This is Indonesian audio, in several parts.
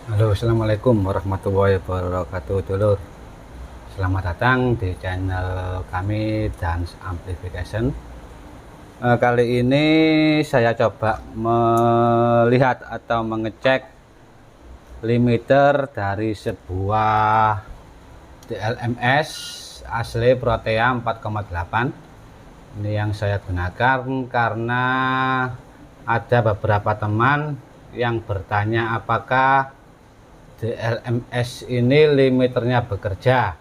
Halo, assalamualaikum warahmatullahi wabarakatuh, dulur. Selamat datang di channel kami Dance Amplification. Kali ini saya coba melihat atau mengecek limiter dari sebuah DLMS asli Protea 4,8. Ini yang saya gunakan karena ada beberapa teman yang bertanya apakah DLMS ini limiternya bekerja.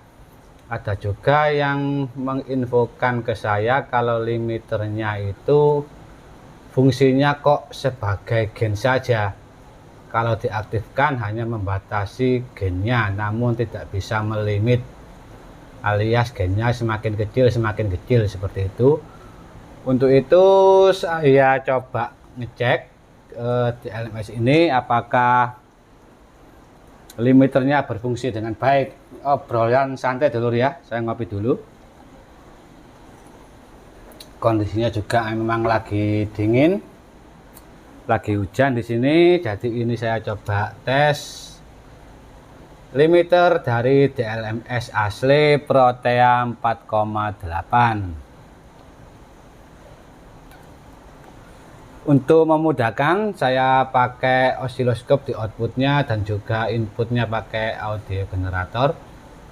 Ada juga yang menginfokan ke saya kalau limiternya itu fungsinya kok sebagai gen saja. Kalau diaktifkan hanya membatasi gennya, namun tidak bisa melimit, alias gennya semakin kecil seperti itu. Untuk itu saya coba ngecek DLMS ini apakah limiternya berfungsi dengan baik. Obrolan santai dulu ya, saya ngopi dulu. Kondisinya juga memang lagi dingin, lagi hujan di sini, jadi ini saya coba tes limiter dari DLMS asli Protea 4,8. Untuk memudahkan, saya pakai osiloskop di outputnya dan juga inputnya pakai audio generator.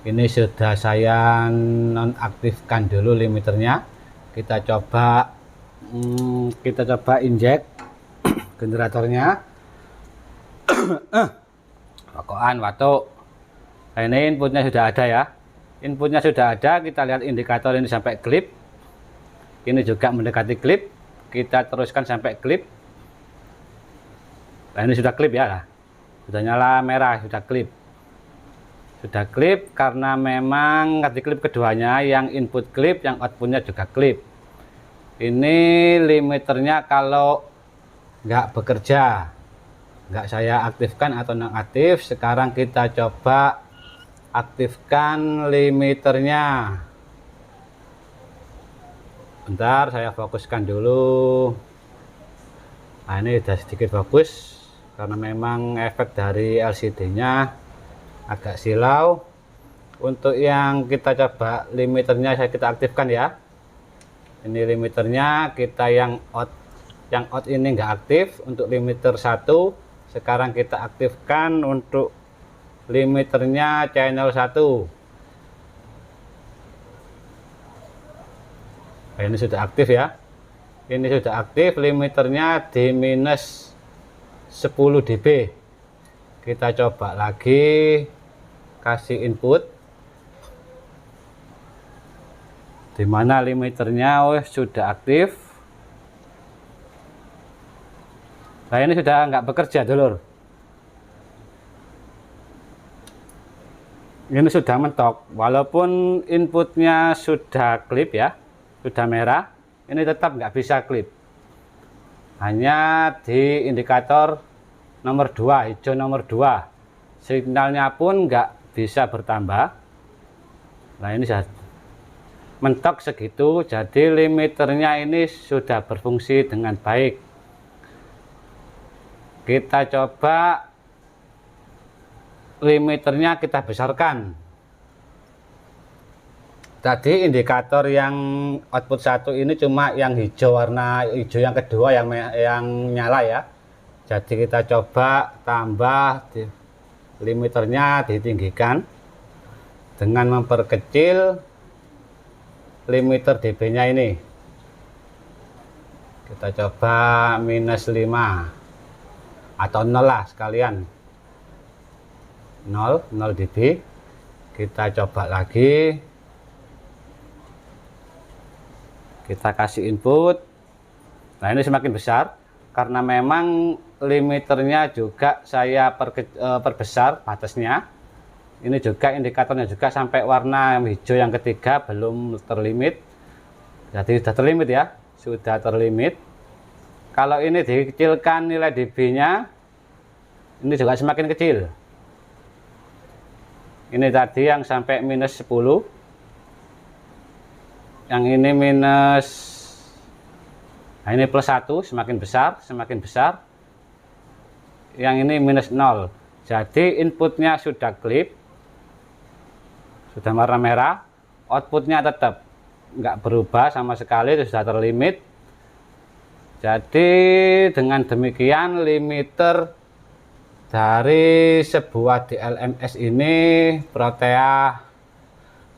Ini sudah saya nonaktifkan dulu limiternya. Kita coba injek generatornya. Rokokan watuk. Nah, ini inputnya sudah ada ya. Inputnya sudah ada, kita lihat indikator ini sampai klip. Ini juga mendekati klip. Kita teruskan sampai klip. Nah, ini sudah klip ya, sudah nyala merah, sudah klip karena memang di klip keduanya yang input klip, yang outputnya juga klip. Ini limiternya kalau nggak bekerja, nggak saya aktifkan atau nonaktif. Sekarang kita coba aktifkan limiternya. Bentar, saya fokuskan dulu. Nah, ini sudah sedikit bagus karena memang efek dari LCD-nya agak silau. Untuk yang kita coba limiternya kita aktifkan ya. Ini limiternya kita yang out ini enggak aktif untuk limiter 1. Sekarang kita aktifkan untuk limiternya channel 1. Nah, ini sudah aktif ya. Ini sudah aktif, limiternya di minus 10 dB. Kita coba lagi kasih input, dimana limiternya sudah aktif. Nah, ini sudah nggak bekerja dulur. Ini sudah mentok, walaupun inputnya sudah klip ya, sudah merah, ini tetap nggak bisa klip. Hanya di indikator nomor 2, hijau nomor 2. Signalnya pun nggak bisa bertambah. Nah, ini sudah mentok segitu, jadi limiternya ini sudah berfungsi dengan baik. Kita coba limiternya kita besarkan. Tadi indikator yang output 1 ini cuma yang hijau, warna hijau yang kedua yang nyala ya. Jadi kita coba tambah limiternya, ditinggikan dengan memperkecil limiter dB nya ini. Kita coba minus 5 atau 0 lah sekalian, 0 dB. Kita coba lagi, kita kasih input. Nah, ini semakin besar karena memang limiternya juga saya perbesar batasnya. Ini juga indikatornya juga sampai warna hijau yang ketiga belum terlimit. Jadi sudah terlimit ya, sudah terlimit. Kalau ini dikecilkan nilai dB-nya, ini juga semakin kecil. Ini tadi yang sampai minus 10, yang ini minus, nah ini plus 1, semakin besar. Yang ini minus 0. Jadi inputnya sudah klip, sudah warna merah, outputnya tetap nggak berubah sama sekali, sudah terlimit. Jadi dengan demikian limiter dari sebuah DLMS ini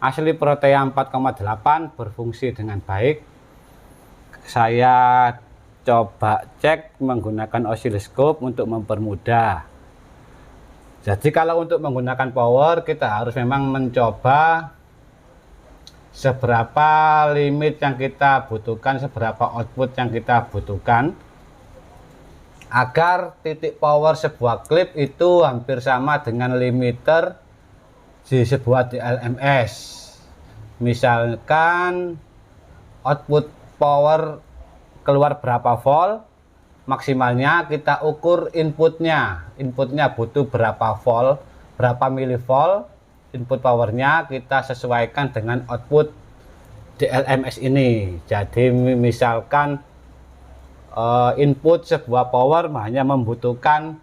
asli Protea 4,8 berfungsi dengan baik. Saya coba cek menggunakan osiloskop untuk mempermudah. Jadi kalau untuk menggunakan power, kita harus memang mencoba seberapa limit yang kita butuhkan, seberapa output yang kita butuhkan, agar titik power sebuah klip itu hampir sama dengan limiter di sebuah DLMS. Misalkan output power keluar berapa volt, maksimalnya kita ukur inputnya butuh berapa volt, berapa milivolt. Input powernya kita sesuaikan dengan output DLMS ini. Jadi misalkan input sebuah power hanya membutuhkan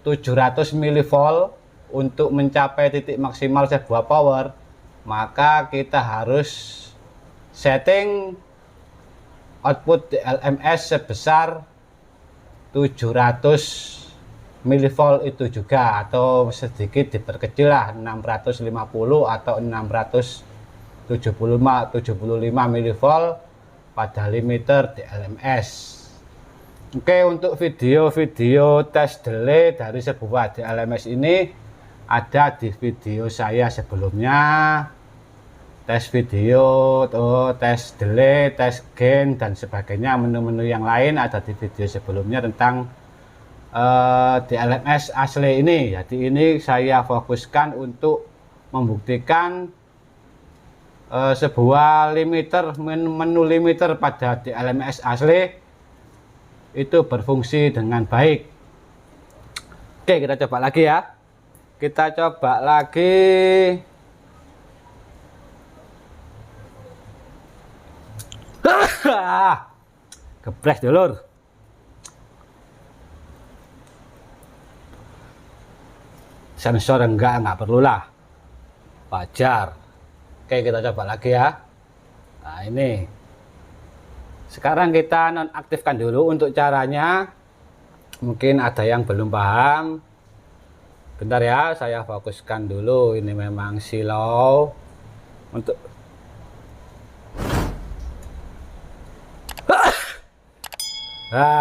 700 milivolt untuk mencapai titik maksimal sebuah power, maka kita harus setting output DLMS sebesar 700 milivolt itu juga, atau sedikit diperkecil lah 650 atau 675 milivolt pada limiter DLMS. Oke, untuk video-video tes delay dari sebuah DLMS ini ada di video saya sebelumnya. Tes video, tes delay, tes gain dan sebagainya, menu-menu yang lain ada di video sebelumnya tentang DLMS asli ini. Jadi ini saya fokuskan untuk membuktikan sebuah limiter, menu limiter pada DLMS asli itu berfungsi dengan baik. Oke, kita coba lagi ya. Kita coba lagi. Kepres dulur. Sensor enggak perlulah, wajar. Oke, kita coba lagi ya. Nah, ini sekarang kita nonaktifkan dulu. Untuk caranya mungkin ada yang belum paham, bentar ya, saya fokuskan dulu. Ini memang silau untuk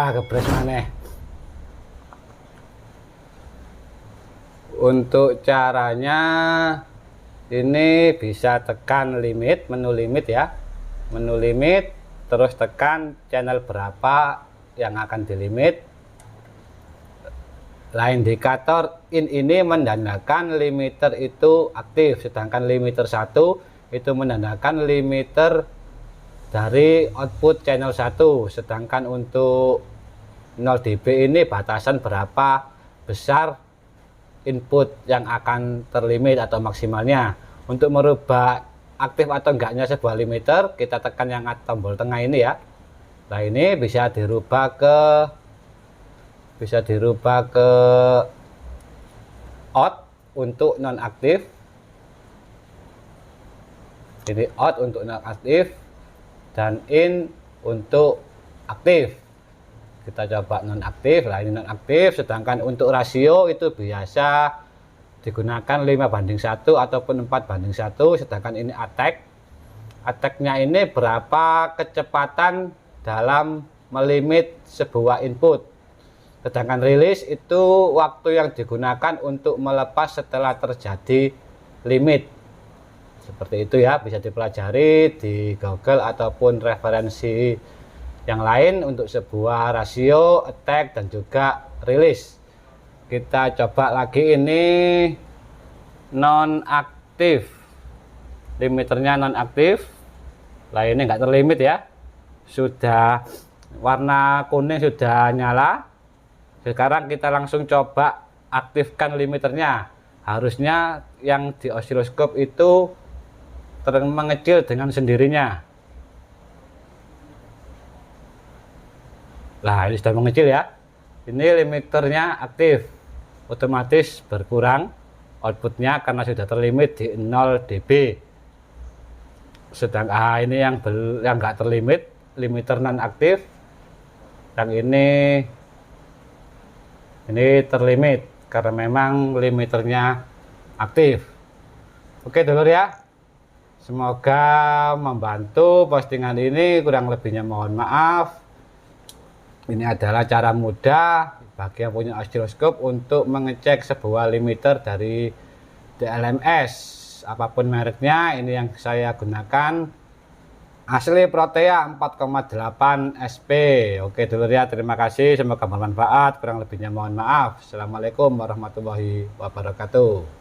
kepres maneh. Untuk caranya ini bisa tekan limit, menu limit ya, menu limit, terus tekan channel berapa yang akan dilimit. Indikator in ini menandakan limiter itu aktif, sedangkan limiter 1 itu menandakan limiter dari output channel 1. Sedangkan untuk 0 dB ini batasan berapa besar input yang akan terlimit atau maksimalnya. Untuk merubah aktif atau enggaknya sebuah limiter, kita tekan yang tombol tengah ini ya. Nah, ini bisa dirubah ke out untuk nonaktif. Ini out untuk nonaktif dan in untuk aktif. Kita coba nonaktif. Nah, ini nonaktif, sedangkan untuk rasio itu biasa digunakan 5:1 ataupun 4:1, sedangkan ini attack. Attack-nya ini berapa kecepatan dalam melimit sebuah input. Sedangkan rilis itu waktu yang digunakan untuk melepas setelah terjadi limit. Seperti itu ya, bisa dipelajari di Google ataupun referensi yang lain untuk sebuah rasio, attack, dan juga rilis. Kita coba lagi, ini nonaktif, limiternya nonaktif. Nah, ini enggak terlimit ya, sudah warna kuning sudah nyala. Sekarang kita langsung coba aktifkan limiternya. Harusnya yang di osiloskop itu mengecil dengan sendirinya. Nah, ini sudah mengecil ya. Ini limiternya aktif. otomatis berkurang outputnya karena sudah terlimit di 0 dB. Sedangkan ini yang nggak terlimit, limiter non aktif. Yang ini terlimit karena memang limiternya aktif. Oke dulur ya, semoga membantu postingan ini, kurang lebihnya mohon maaf. Ini adalah cara mudah bagi yang punya osiloskop untuk mengecek sebuah limiter dari DLMS apapun mereknya. Ini yang saya gunakan asli Protea 4,8 SP. Oke dulur ya, terima kasih, semoga bermanfaat, kurang lebihnya mohon maaf. Assalamualaikum warahmatullahi wabarakatuh.